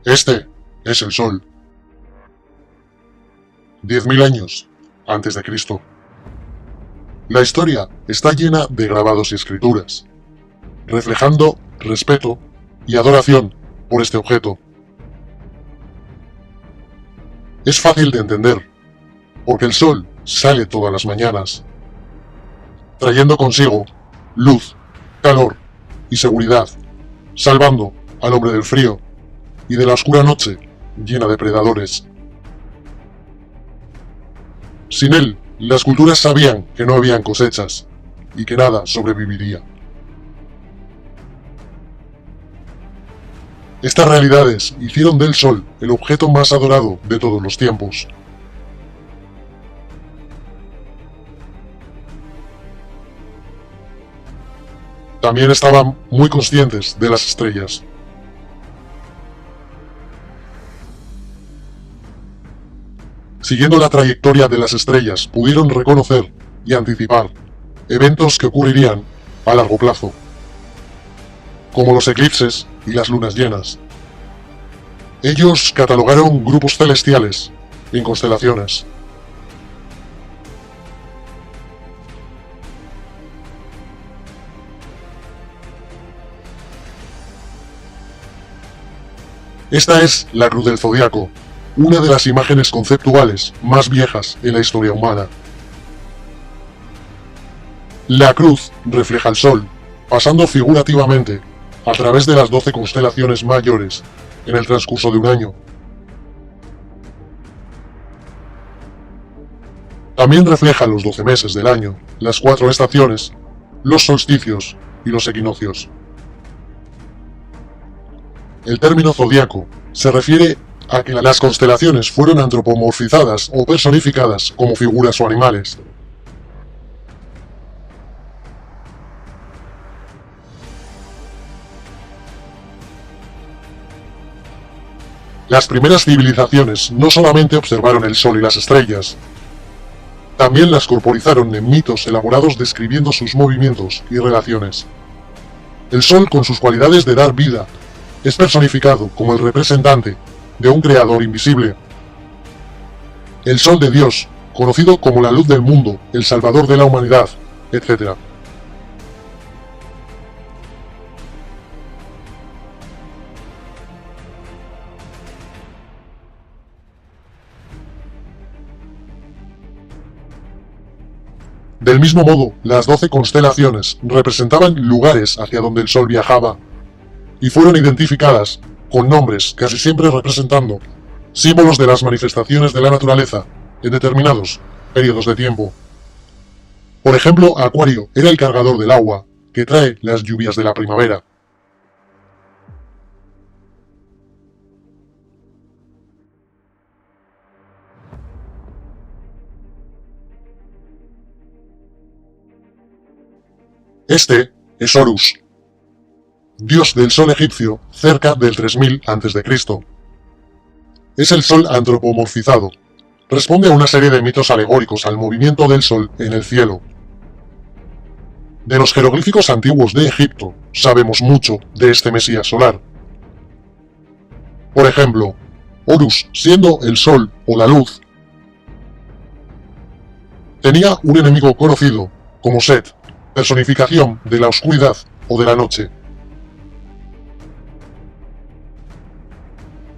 Este es el Sol. 10.000 años antes de Cristo. La historia está llena de grabados y escrituras, reflejando respeto y adoración por este objeto. Es fácil de entender, porque el Sol sale todas las mañanas, trayendo consigo luz, calor y seguridad, salvando al hombre del frío y de la oscura noche llena de predadores. Sin él, las culturas sabían que no habían cosechas y que nada sobreviviría. Estas realidades hicieron del Sol el objeto más adorado de todos los tiempos. También estaban muy conscientes de las estrellas. Siguiendo la trayectoria de las estrellas, pudieron reconocer y anticipar eventos que ocurrirían a largo plazo, como los eclipses y las lunas llenas. Ellos catalogaron grupos celestiales en constelaciones. Esta es la Cruz del Zodiaco, una de las imágenes conceptuales más viejas en la historia humana. La cruz refleja el Sol, pasando figurativamente a través de las 12 constelaciones mayores en el transcurso de un año. También refleja los 12 meses del año, las 4 estaciones, los solsticios y los equinoccios. El término zodiaco se refiere a que las constelaciones fueron antropomorfizadas o personificadas como figuras o animales. Las primeras civilizaciones no solamente observaron el Sol y las estrellas, también las corporizaron en mitos elaborados describiendo sus movimientos y relaciones. El Sol, con sus cualidades de dar vida, es personificado como el representante de un creador invisible. El Sol de Dios, conocido como la luz del mundo, el salvador de la humanidad, etc. Del mismo modo, las 12 constelaciones representaban lugares hacia donde el Sol viajaba, y fueron identificadas con nombres casi siempre representando símbolos de las manifestaciones de la naturaleza en determinados periodos de tiempo. Por ejemplo, Acuario era el cargador del agua, que trae las lluvias de la primavera. Este es Horus, dios del sol egipcio cerca del 3000 a.C. Es el sol antropomorfizado. Responde a una serie de mitos alegóricos al movimiento del sol en el cielo. De los jeroglíficos antiguos de Egipto sabemos mucho de este mesías solar. Por ejemplo, Horus, siendo el sol o la luz, tenía un enemigo conocido como Set, personificación de la oscuridad o de la noche.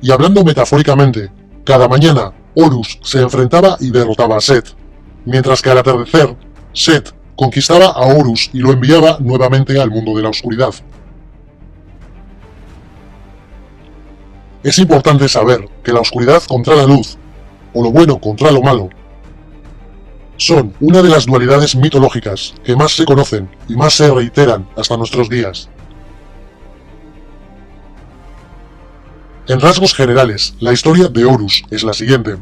Y hablando metafóricamente, cada mañana Horus se enfrentaba y derrotaba a Set, mientras que al atardecer, Set conquistaba a Horus y lo enviaba nuevamente al mundo de la oscuridad. Es importante saber que la oscuridad contra la luz, o lo bueno contra lo malo, son una de las dualidades mitológicas que más se conocen y más se reiteran hasta nuestros días. En rasgos generales, la historia de Horus es la siguiente.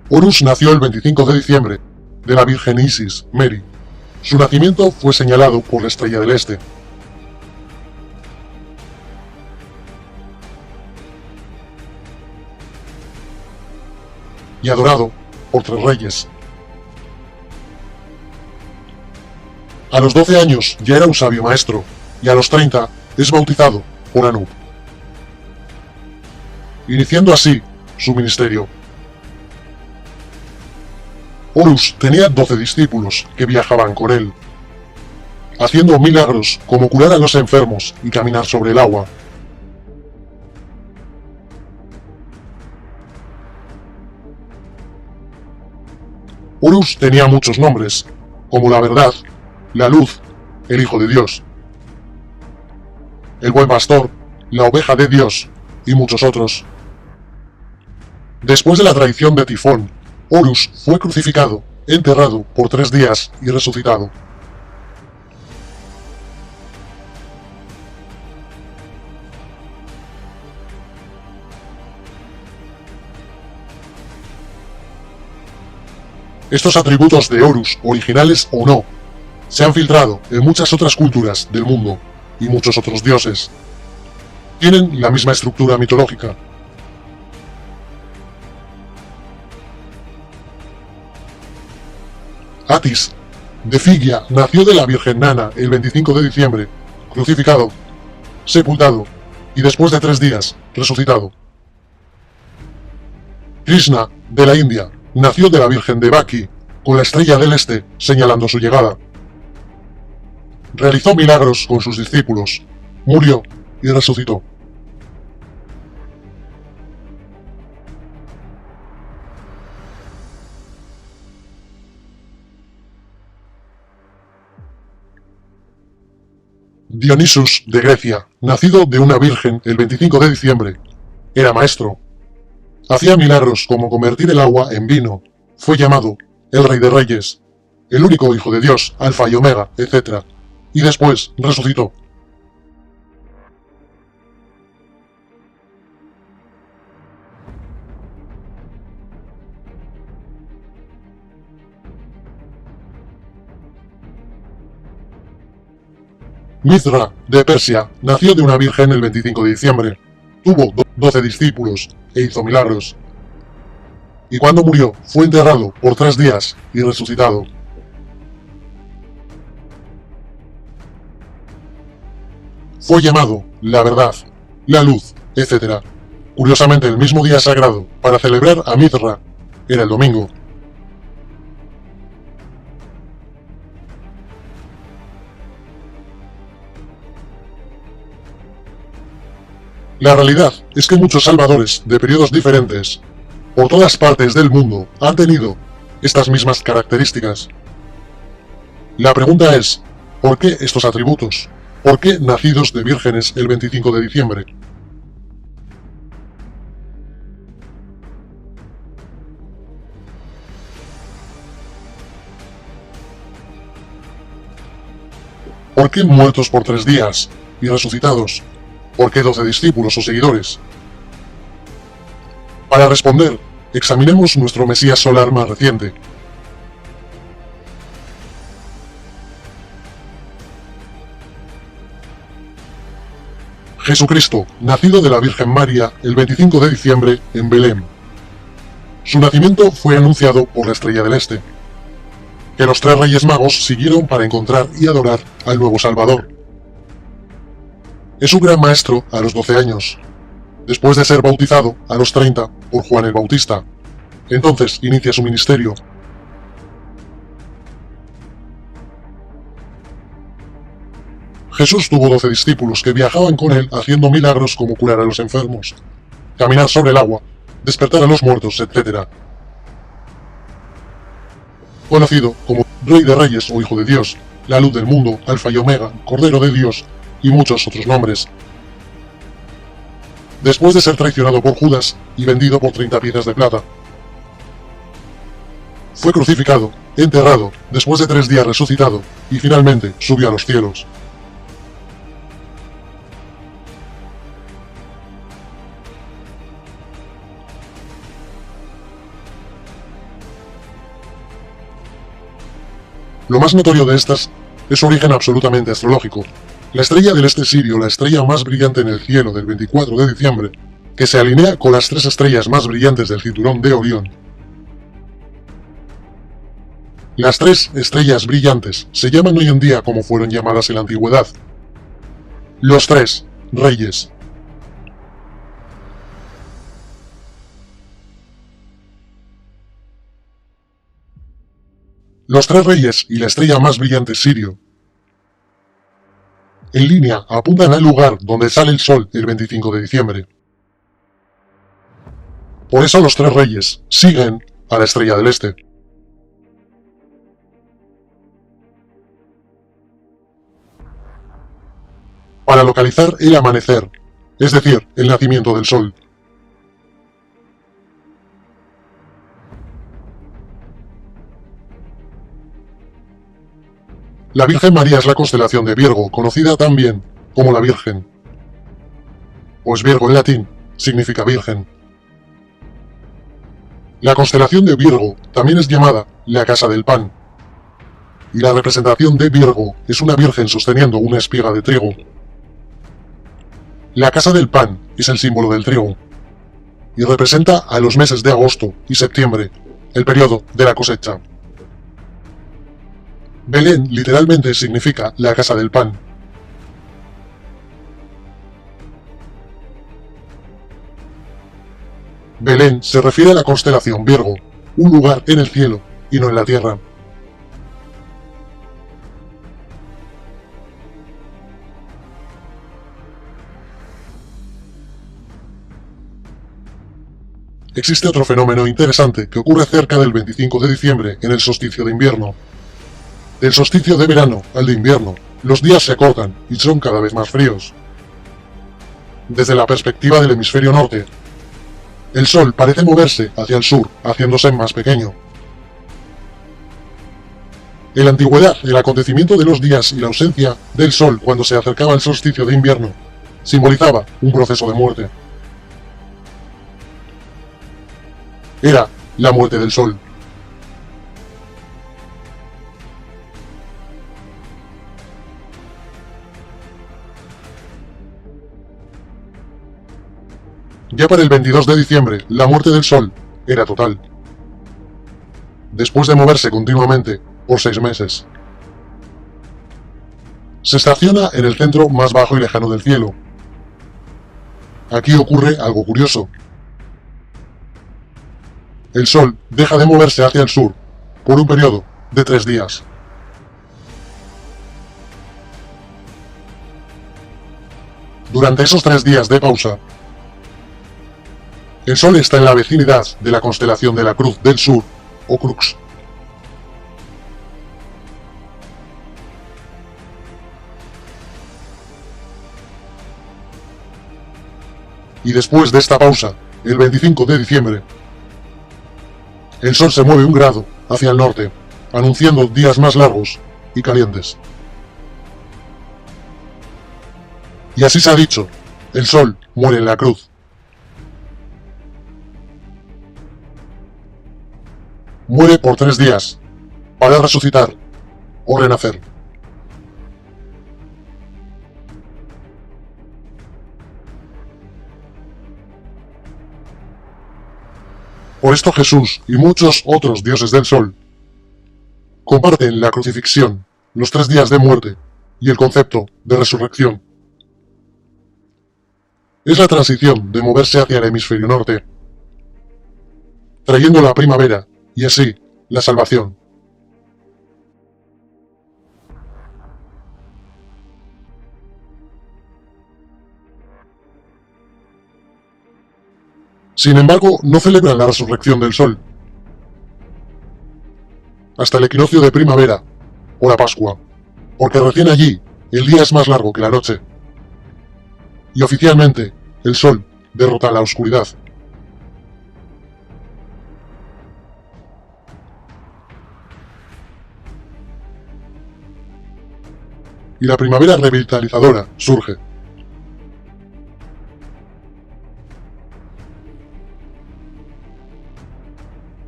Horus nació el 25 de diciembre de la Virgen Isis, Meri. Su nacimiento fue señalado por la Estrella del Este. Y adorado por 3 reyes. A los 12 años ya era un sabio maestro, y a los 30 es bautizado por Anub. iniciando así su ministerio. Horus tenía 12 discípulos que viajaban con él, haciendo milagros como curar a los enfermos y caminar sobre el agua. Horus tenía muchos nombres, como la verdad, la luz, el Hijo de Dios, el buen pastor, la oveja de Dios y muchos otros. Después de la traición de Tifón, Horus fue crucificado, enterrado por 3 días y resucitado. Estos atributos de Horus, originales o no, se han filtrado en muchas otras culturas del mundo y muchos otros dioses. Tienen la misma estructura mitológica. Atis, de Figia, nació de la Virgen Nana el 25 de diciembre, crucificado, sepultado y después de 3 días, resucitado. Krishna, de la India, nació de la Virgen de Baki, con la estrella del este señalando su llegada. Realizó milagros con sus discípulos, murió y resucitó. Dionisus, de Grecia, nacido de una virgen el 25 de diciembre, era maestro. Hacía milagros como convertir el agua en vino. Fue llamado el Rey de Reyes, el único Hijo de Dios, Alfa y Omega, etc. Y después resucitó. Mithra, de Persia, nació de una virgen el 25 de diciembre. Tuvo 12 discípulos e hizo milagros. Y cuando murió, fue enterrado por 3 días y resucitado. Fue llamado la verdad, la luz, etc. Curiosamente, el mismo día sagrado para celebrar a Mithra era el domingo. La realidad es que muchos salvadores de periodos diferentes, por todas partes del mundo, han tenido estas mismas características. La pregunta es, ¿por qué estos atributos? ¿Por qué nacidos de vírgenes el 25 de diciembre? ¿Por qué muertos por 3 días y resucitados? ¿Por qué 12 discípulos o seguidores? Para responder, examinemos nuestro Mesías solar más reciente. Jesucristo, nacido de la Virgen María el 25 de diciembre en Belén. Su nacimiento fue anunciado por la estrella del este, que los 3 reyes magos siguieron para encontrar y adorar al nuevo Salvador. Es un gran maestro a los 12 años, después de ser bautizado a los 30 por Juan el Bautista. Entonces inicia su ministerio. Jesús tuvo 12 discípulos que viajaban con él haciendo milagros como curar a los enfermos, caminar sobre el agua, despertar a los muertos, etc. Conocido como Rey de Reyes o Hijo de Dios, la luz del mundo, Alfa y Omega, Cordero de Dios y muchos otros nombres. Después de ser traicionado por Judas y vendido por 30 piezas de plata, fue crucificado, enterrado, después de 3 días resucitado y finalmente subió a los cielos. Lo más notorio de estas es su origen absolutamente astrológico. La estrella del este sirio, la estrella más brillante en el cielo del 24 de diciembre, que se alinea con las 3 estrellas más brillantes del cinturón de Orión. Las 3 estrellas brillantes se llaman hoy en día como fueron llamadas en la antigüedad: los 3 reyes. Los tres reyes y la estrella más brillante Sirio, en línea, apuntan al lugar donde sale el sol el 25 de diciembre. Por eso los tres reyes siguen a la estrella del este. Para localizar el amanecer, es decir, el nacimiento del sol. La Virgen María es la constelación de Virgo, conocida también como la Virgen, pues Virgo en latín significa Virgen. La constelación de Virgo también es llamada la Casa del Pan, y la representación de Virgo es una virgen sosteniendo una espiga de trigo. La Casa del Pan es el símbolo del trigo, y representa a los meses de agosto y septiembre, el periodo de la cosecha. Belén literalmente significa la Casa del Pan. Belén se refiere a la constelación Virgo, un lugar en el cielo y no en la tierra. Existe otro fenómeno interesante que ocurre cerca del 25 de diciembre en el solsticio de invierno. Del solsticio de verano al de invierno, los días se acortan y son cada vez más fríos. Desde la perspectiva del hemisferio norte, el Sol parece moverse hacia el sur, haciéndose más pequeño. En la antigüedad, el acontecimiento de los días y la ausencia del Sol cuando se acercaba el solsticio de invierno simbolizaba un proceso de muerte. Era la muerte del Sol. Ya para el 22 de diciembre, la muerte del Sol era total, después de moverse continuamente por 6 meses. Se estaciona en el centro más bajo y lejano del cielo. Aquí ocurre algo curioso. El Sol deja de moverse hacia el sur por un periodo de 3 días. Durante esos 3 días de pausa, el Sol está en la vecindad de la constelación de la Cruz del Sur, o Crux. Y después de esta pausa, el 25 de diciembre, el Sol se mueve 1 grado hacia el norte, anunciando días más largos y calientes. Y así se ha dicho, el Sol muere en la cruz. Muere por 3 días, para resucitar o renacer. Por esto Jesús y muchos otros dioses del Sol comparten la crucifixión, los 3 días de muerte y el concepto de resurrección. Es la transición de moverse hacia el hemisferio norte, trayendo la primavera y así la salvación. Sin embargo, no celebran la resurrección del Sol hasta el equinoccio de primavera o la Pascua, porque recién allí el día es más largo que la noche, y oficialmente el Sol derrota la oscuridad. Y la primavera revitalizadora surge.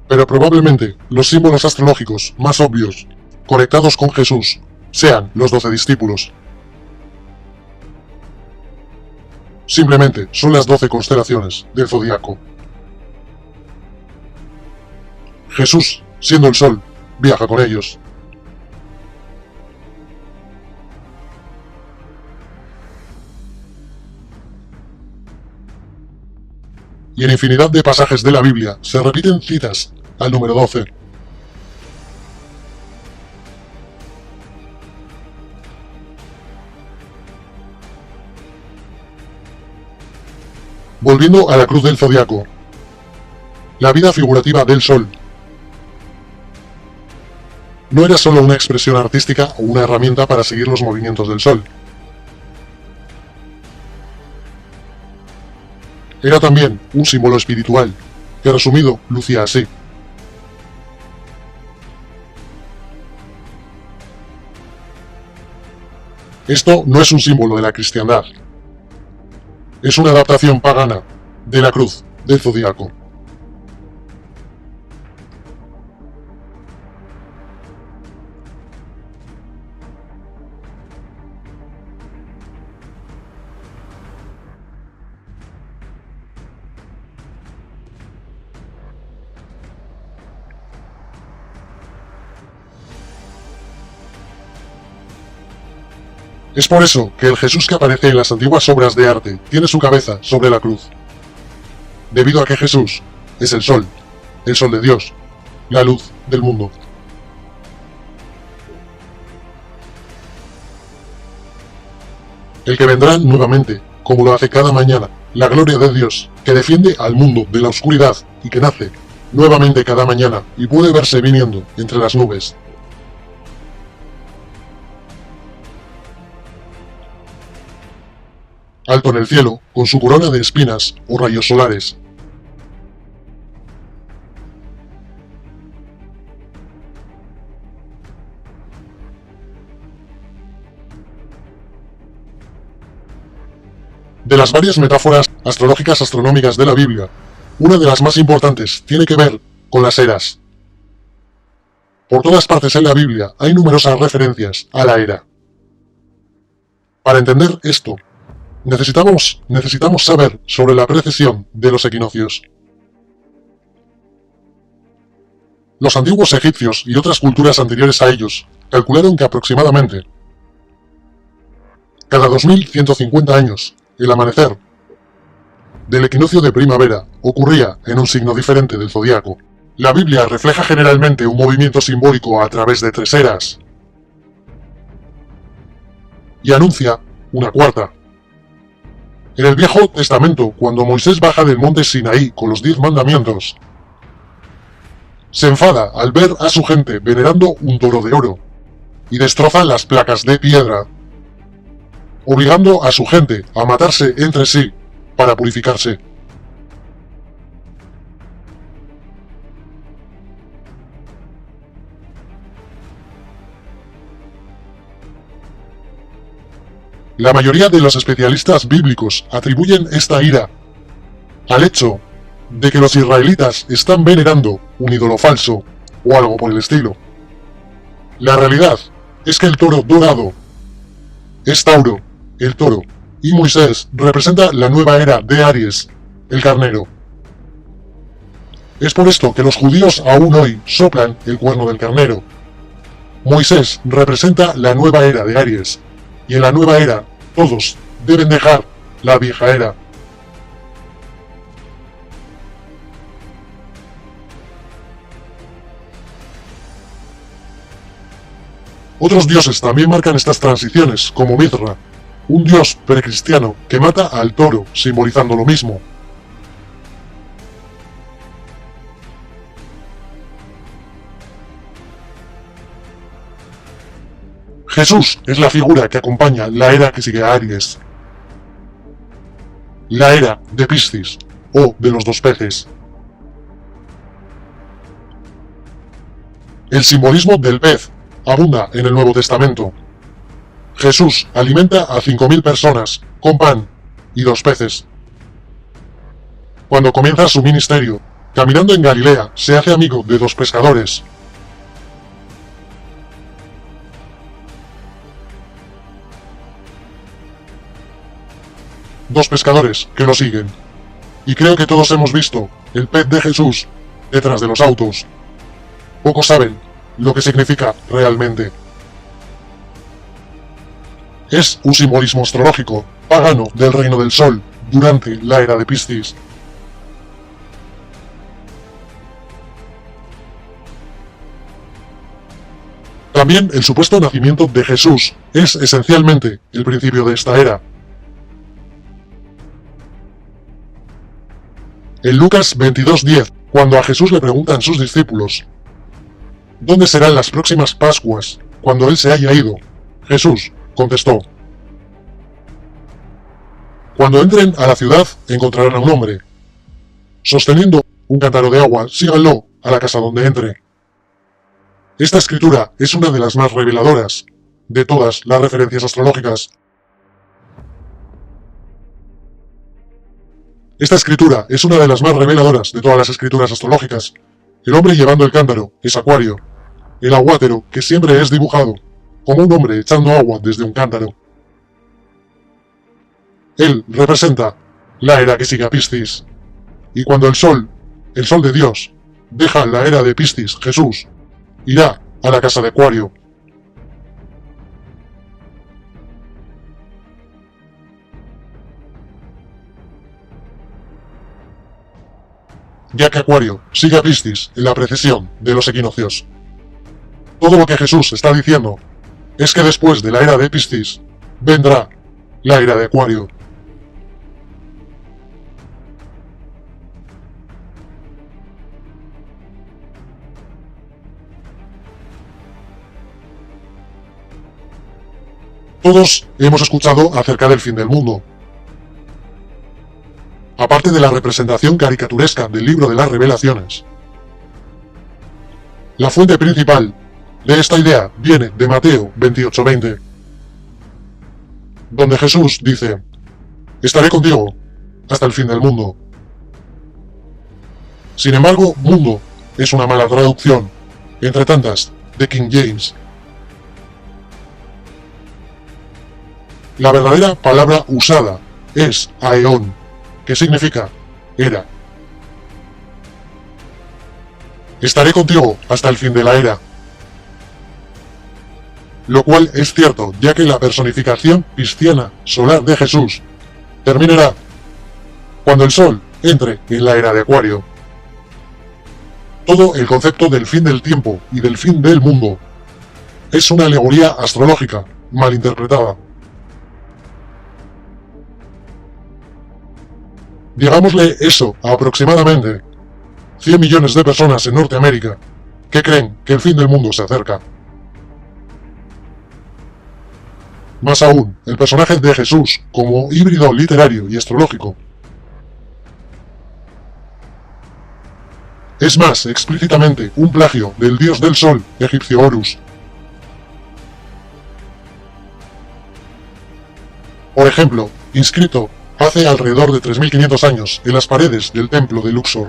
Pero probablemente los símbolos astrológicos más obvios, conectados con Jesús, sean los 12 discípulos. Simplemente son las 12 constelaciones del zodiaco. Jesús, siendo el Sol, viaja con ellos. Y en infinidad de pasajes de la Biblia se repiten citas al número 12. Volviendo a la cruz del zodiaco. La vida figurativa del sol no era solo una expresión artística o una herramienta para seguir los movimientos del sol. Era también un símbolo espiritual, que resumido lucía así. Esto no es un símbolo de la cristiandad. Es una adaptación pagana de la cruz del zodiaco. Es por eso que el Jesús que aparece en las antiguas obras de arte tiene su cabeza sobre la cruz. Debido a que Jesús es el sol de Dios, la luz del mundo. El que vendrá nuevamente, como lo hace cada mañana, la gloria de Dios, que defiende al mundo de la oscuridad y que nace nuevamente cada mañana y puede verse viniendo entre las nubes. Alto en el cielo, con su corona de espinas o rayos solares. De las varias metáforas astrológicas astronómicas de la Biblia, una de las más importantes tiene que ver con las eras. Por todas partes en la Biblia hay numerosas referencias a la era. Para entender esto, necesitamos saber sobre la precesión de los equinoccios. Los antiguos egipcios y otras culturas anteriores a ellos calcularon que aproximadamente cada 2150 años, el amanecer del equinoccio de primavera ocurría en un signo diferente del zodiaco. La Biblia refleja generalmente un movimiento simbólico a través de 3 eras y anuncia una cuarta. En el Viejo Testamento, cuando Moisés baja del monte Sinaí con los 10 mandamientos, se enfada al ver a su gente venerando un toro de oro y destroza las placas de piedra, obligando a su gente a matarse entre sí para purificarse. La mayoría de los especialistas bíblicos atribuyen esta ira al hecho de que los israelitas están venerando un ídolo falso o algo por el estilo. La realidad es que el toro dorado es Tauro, el toro, y Moisés representa la nueva era de Aries, el carnero. Es por esto que los judíos aún hoy soplan el cuerno del carnero. Moisés representa la nueva era de Aries, y en la nueva era todos deben dejar la vieja era. Otros dioses también marcan estas transiciones, como Mithra, un dios precristiano que mata al toro, simbolizando lo mismo. Jesús es la figura que acompaña la era que sigue a Aries. La era de Piscis, o de los 2 peces. El simbolismo del pez abunda en el Nuevo Testamento. Jesús alimenta a 5000 personas con pan y 2 peces. Cuando comienza su ministerio, caminando en Galilea, se hace amigo de 2 pescadores. Dos pescadores que lo siguen. Y creo que todos hemos visto el pez de Jesús detrás de los autos. Pocos saben lo que significa realmente. Es un simbolismo astrológico pagano del reino del sol durante la era de Piscis. También el supuesto nacimiento de Jesús es esencialmente el principio de esta era. En Lucas 22:10, cuando a Jesús le preguntan sus discípulos, ¿dónde serán las próximas Pascuas cuando él se haya ido? Jesús contestó, cuando entren a la ciudad encontrarán a un hombre sosteniendo un cántaro de agua, síganlo a la casa donde entre. Esta escritura es una de las más reveladoras de todas las referencias astrológicas. Esta escritura es una de las más reveladoras de todas las escrituras astrológicas. El hombre llevando el cántaro es Acuario, el aguátero que siempre es dibujado como un hombre echando agua desde un cántaro. Él representa la era que sigue a Piscis. Y cuando el sol de Dios, deja la era de Piscis, Jesús, irá a la casa de Acuario. Ya que Acuario sigue a Piscis en la precesión de los equinoccios. Todo lo que Jesús está diciendo es que después de la era de Piscis vendrá la era de Acuario. Todos hemos escuchado acerca del fin del mundo. Aparte de la representación caricaturesca del libro de las revelaciones, la fuente principal de esta idea viene de Mateo 28:20, donde Jesús dice, estaré contigo hasta el fin del mundo. Sin embargo, mundo es una mala traducción, entre tantas, de King James. La verdadera palabra usada es aeón, que significa era. Estaré contigo hasta el fin de la era. Lo cual es cierto, ya que la personificación cristiana solar de Jesús terminará cuando el Sol entre en la era de Acuario. Todo el concepto del fin del tiempo y del fin del mundo es una alegoría astrológica mal interpretada. Digámosle eso a aproximadamente 100 millones de personas en Norteamérica que creen que el fin del mundo se acerca. Más aún, el personaje de Jesús como híbrido literario y astrológico es más explícitamente un plagio del dios del sol egipcio Horus. Por ejemplo, inscrito hace alrededor de 3500 años en las paredes del templo de Luxor.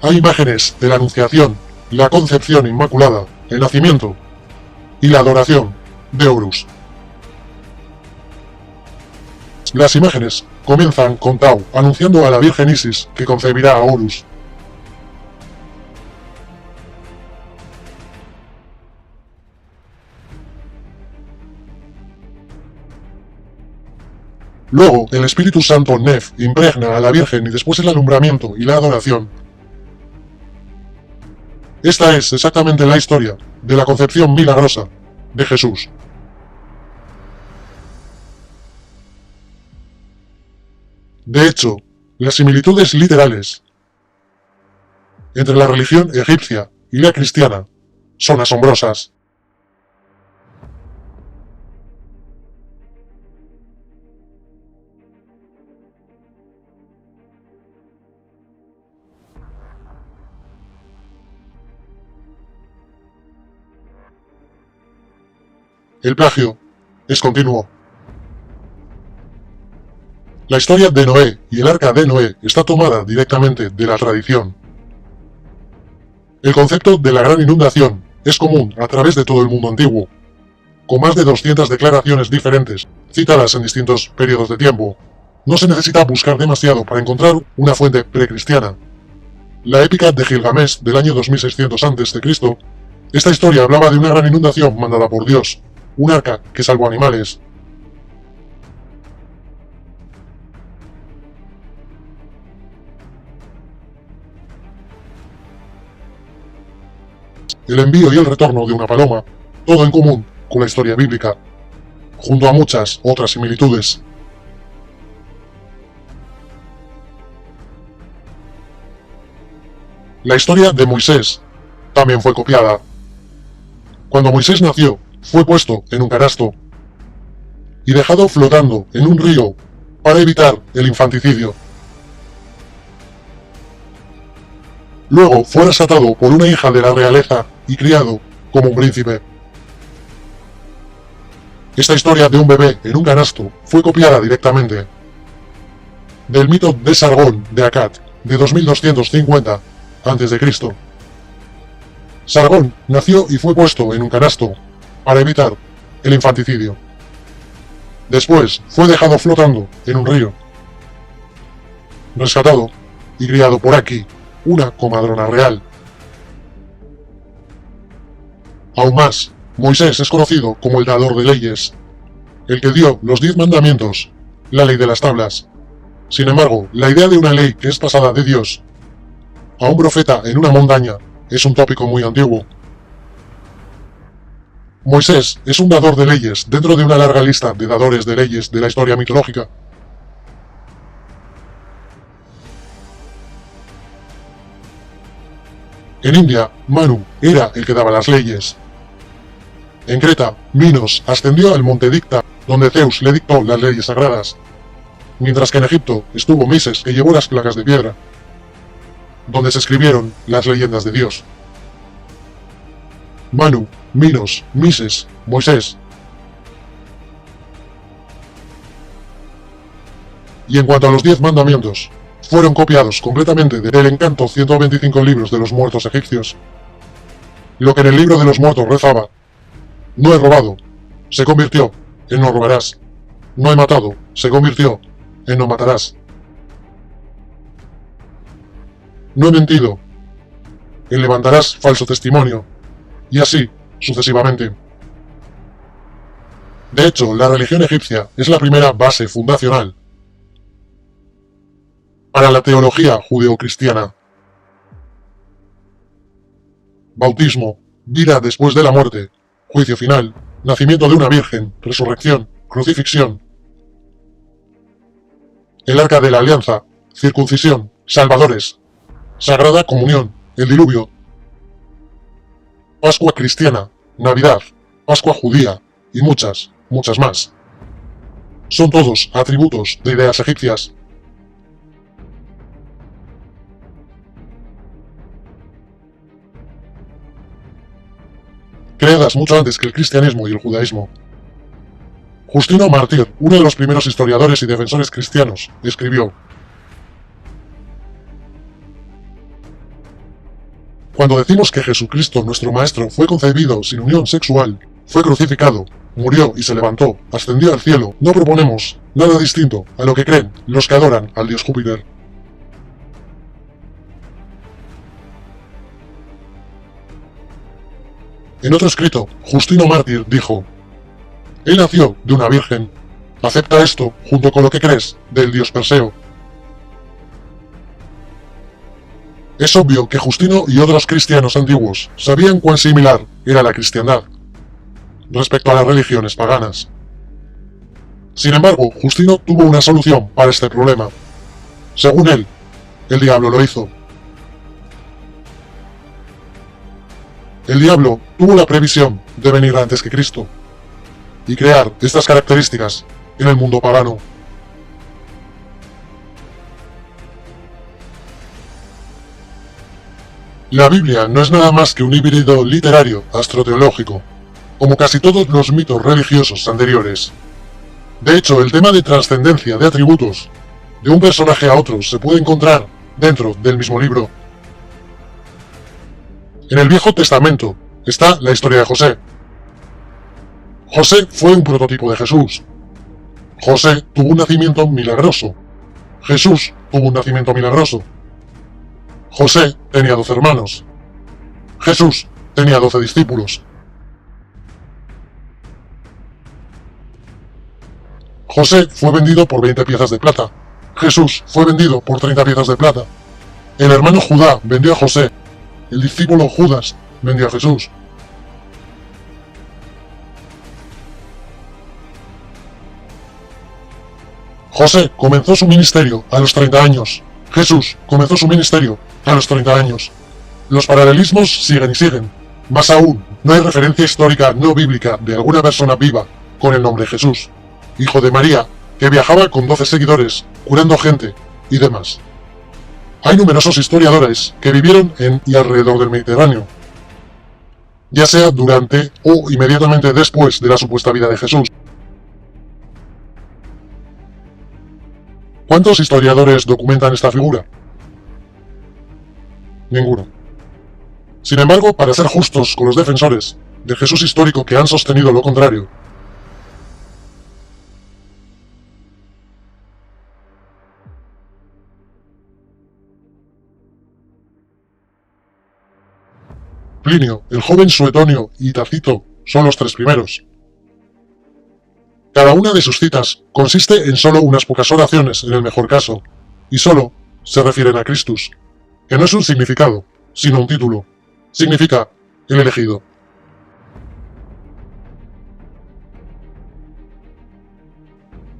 Hay imágenes de la Anunciación, la Concepción Inmaculada, el Nacimiento y la adoración de Horus. Las imágenes comienzan con Tau anunciando a la Virgen Isis que concebirá a Horus. Luego, el Espíritu Santo Nef impregna a la Virgen y después el alumbramiento y la adoración. Esta es exactamente la historia de la concepción milagrosa de Jesús. De hecho, las similitudes literales entre la religión egipcia y la cristiana son asombrosas. El plagio es continuo. La historia de Noé y el arca de Noé está tomada directamente de la tradición. El concepto de la gran inundación es común a través de todo el mundo antiguo, con más de 200 declaraciones diferentes, citadas en distintos periodos de tiempo. No se necesita buscar demasiado para encontrar una fuente precristiana. La épica de Gilgamesh del año 2600 a.C., esta historia hablaba de una gran inundación mandada por Dios, un arca que salvó animales. El envío y el retorno de una paloma, todo en común con la historia bíblica, junto a muchas otras similitudes. La historia de Moisés también fue copiada. Cuando Moisés nació, fue puesto en un canasto y dejado flotando en un río para evitar el infanticidio. Luego fue rescatado por una hija de la realeza y criado como un príncipe. Esta historia de un bebé en un canasto fue copiada directamente del mito de Sargón de Akkad de 2250 a.C. Sargón nació y fue puesto en un canasto para evitar el infanticidio. Después fue dejado flotando en un río, rescatado y criado por Aki, una comadrona real. Aún más, Moisés es conocido como el dador de leyes, el que dio los 10 mandamientos, la ley de las tablas. Sin embargo, la idea de una ley que es pasada de Dios a un profeta en una montaña es un tópico muy antiguo. Moisés es un dador de leyes dentro de una larga lista de dadores de leyes de la historia mitológica. En India, Manu era el que daba las leyes. En Creta, Minos ascendió al monte Dicta, donde Zeus le dictó las leyes sagradas, mientras que en Egipto estuvo Mises, que llevó las placas de piedra, donde se escribieron las leyendas de Dios. Manu, Minos, Mises, Moisés. Y en cuanto a los 10 mandamientos, fueron copiados completamente del encanto 125 libros de los muertos egipcios. Lo que en el libro de los muertos rezaba: no he robado, se convirtió en no robarás. No he matado, se convirtió en no matarás. No he mentido, en levantarás falso testimonio. Y así, sucesivamente. De hecho, la religión egipcia es la primera base fundacional para la teología judeocristiana. Bautismo, vida después de la muerte, juicio final, nacimiento de una virgen, resurrección, crucifixión, el arca de la alianza, circuncisión, salvadores, sagrada comunión, el diluvio, Pascua cristiana, Navidad, Pascua judía y muchas, muchas más. Son todos atributos de ideas egipcias. Creadas mucho antes que el cristianismo y el judaísmo. Justino Mártir, uno de los primeros historiadores y defensores cristianos, escribió: cuando decimos que Jesucristo, nuestro Maestro, fue concebido sin unión sexual, fue crucificado, murió y se levantó, ascendió al cielo, no proponemos nada distinto a lo que creen los que adoran al dios Júpiter. En otro escrito, Justino Mártir dijo: él nació de una virgen. Acepta esto junto con lo que crees del dios Perseo. Es obvio que Justino y otros cristianos antiguos sabían cuán similar era la cristiandad respecto a las religiones paganas. Sin embargo, Justino tuvo una solución para este problema. Según él, el diablo lo hizo. El diablo tuvo la previsión de venir antes que Cristo y crear estas características en el mundo pagano. La Biblia no es nada más que un híbrido literario astroteológico, como casi todos los mitos religiosos anteriores. De hecho, el tema de trascendencia de atributos de un personaje a otro se puede encontrar dentro del mismo libro. En el Viejo Testamento está la historia de José. José fue un prototipo de Jesús. José tuvo un nacimiento milagroso. Jesús tuvo un nacimiento milagroso. José tenía 12 hermanos. Jesús tenía 12 discípulos. José fue vendido por 20 piezas de plata. Jesús fue vendido por 30 piezas de plata. El hermano Judá vendió a José. El discípulo Judas vendió a Jesús. José comenzó su ministerio a los 30 años. Jesús comenzó su ministerio a los 30 años. Los paralelismos siguen y siguen. Más aún, no hay referencia histórica no bíblica de alguna persona viva con el nombre Jesús, hijo de María, que viajaba con 12 seguidores, curando gente y demás. Hay numerosos historiadores que vivieron en y alrededor del Mediterráneo, ya sea durante o inmediatamente después de la supuesta vida de Jesús. ¿Cuántos historiadores documentan esta figura? Ninguno. Sin embargo, para ser justos con los defensores del Jesús histórico que han sostenido lo contrario, Plinio, el joven Suetonio y Tácito son los tres primeros. Cada una de sus citas consiste en solo unas pocas oraciones en el mejor caso, y solo se refieren a Christus, que no es un significado, sino un título. Significa el elegido.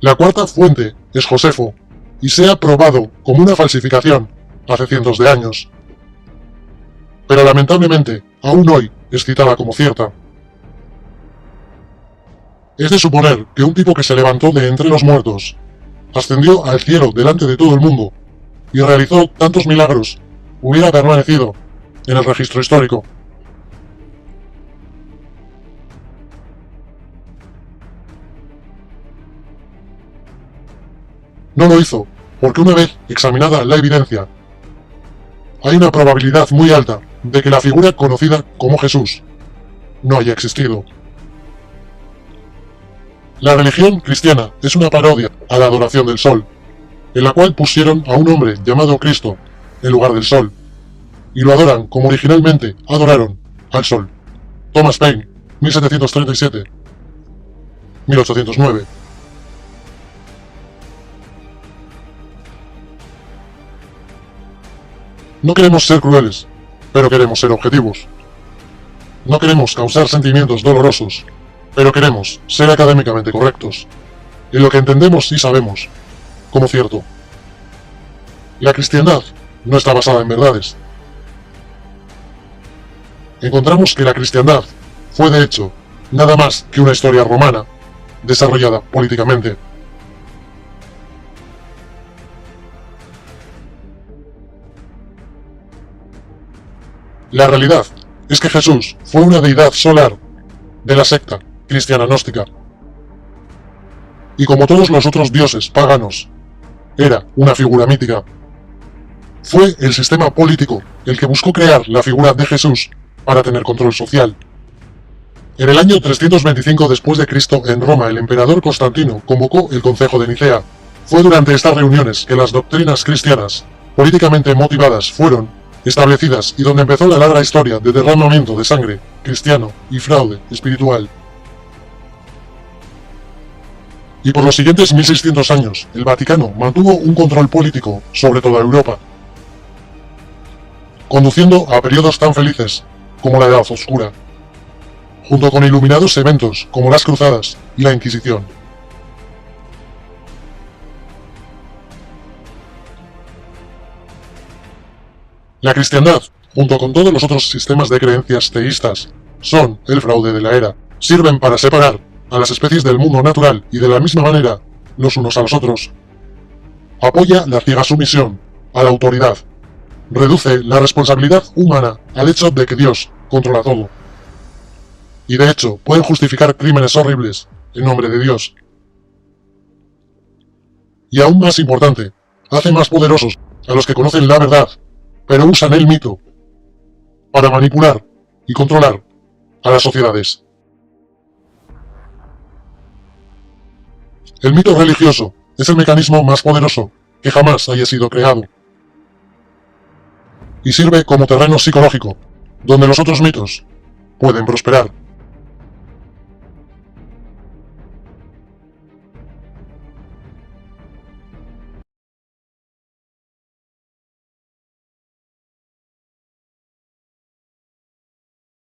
La cuarta fuente es Josefo, y se ha probado como una falsificación hace cientos de años. Pero lamentablemente, aún hoy es citada como cierta. Es de suponer que un tipo que se levantó de entre los muertos, ascendió al cielo delante de todo el mundo, y realizó tantos milagros, hubiera permanecido en el registro histórico. No lo hizo, porque una vez examinada la evidencia, hay una probabilidad muy alta de que la figura conocida como Jesús no haya existido. La religión cristiana es una parodia a la adoración del sol, en la cual pusieron a un hombre llamado Cristo en lugar del sol, y lo adoran como originalmente adoraron al sol. Thomas Paine, 1737-1809. No queremos ser crueles, pero queremos ser objetivos. No queremos causar sentimientos dolorosos, pero queremos ser académicamente correctos, en lo que entendemos y sabemos, como cierto. La cristiandad no está basada en verdades. Encontramos que la cristiandad fue de hecho nada más que una historia romana, desarrollada políticamente. La realidad es que Jesús fue una deidad solar de la secta cristiana gnóstica. Y como todos los otros dioses paganos, era una figura mítica. Fue el sistema político el que buscó crear la figura de Jesús para tener control social. En el año 325 después de Cristo, en Roma, el emperador Constantino convocó el Concejo de Nicea. Fue durante estas reuniones que las doctrinas cristianas, políticamente motivadas, fueron establecidas y donde empezó la larga historia de derramamiento de sangre cristiano y fraude espiritual. Y por los siguientes 1600 años, el Vaticano mantuvo un control político sobre toda Europa, conduciendo a periodos tan felices como la Edad Oscura, junto con iluminados eventos como las Cruzadas y la Inquisición. La cristiandad, junto con todos los otros sistemas de creencias teístas, son el fraude de la era. Sirven para separar a las especies del mundo natural y de la misma manera los unos a los otros. Apoya la ciega sumisión a la autoridad. Reduce la responsabilidad humana al hecho de que Dios controla todo. Y de hecho, pueden justificar crímenes horribles en nombre de Dios. Y aún más importante, hace más poderosos a los que conocen la verdad, pero usan el mito para manipular y controlar a las sociedades. El mito religioso es el mecanismo más poderoso que jamás haya sido creado. Y sirve como terreno psicológico, donde los otros mitos pueden prosperar.